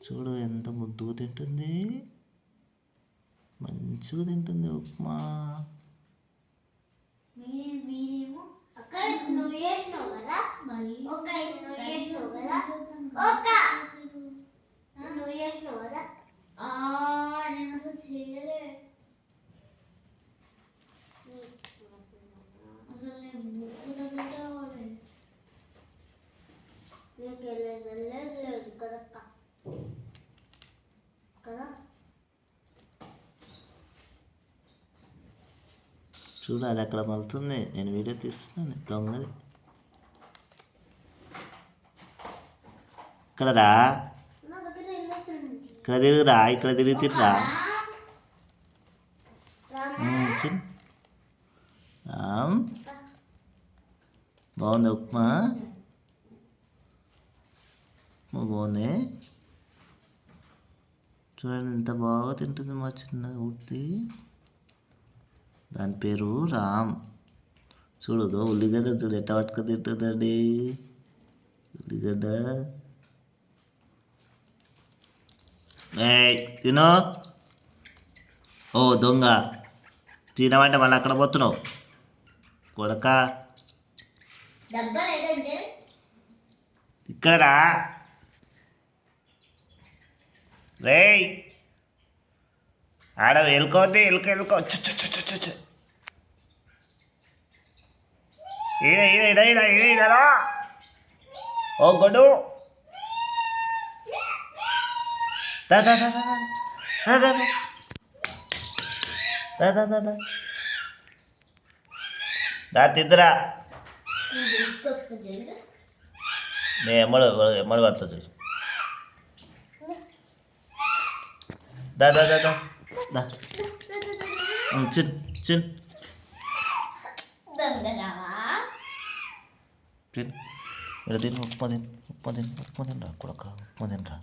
చూడు ఎంత ముద్దుగా తింటుంది, మంచిగా తింటుంది ఉప్మా. నేను అసలు చేయలే, అసలు నేను కావాలి లేదు కదక్క కదా. చూడు అది అక్కడ మలుతుంది, నేను వీడియో తీస్తున్నాను. దొంగది ఇక్కడ రా, ఇక్కడ తిరుగురా, ఇక్కడ తిరిగి తిరుగురా. రామ్ బాగుంది ఉప్మా, ఉప్మా బాగుంది. చూడండి ఎంత బాగా తింటుంది మా చిన్న ఉత్తి. దాని పేరు రామ్. చూడదు ఉల్లిగడ్డ, చూడు ఎట్ట పట్టుకు తింటుందండి ఉల్లిగడ్డ. తినో, ఓ దొంగ తినమంటే మళ్ళీ అక్కడ పోతున్నావు కొడక. ఇక్కడ రా రేయ్, ఆడ ఎలుకోద్ది, ఎలుకో ఈడరా. ఓ గొడు దా తిద్దరా. నేను ఎమ్మడి పడుతుంది చూడు. దా దా దా దా చిన్ చిన్ తిన్, ఇక్కడ తిని ఉప్మా తిన్, ఉప్మా తినరా కొడక, ఉప్మా తినరా.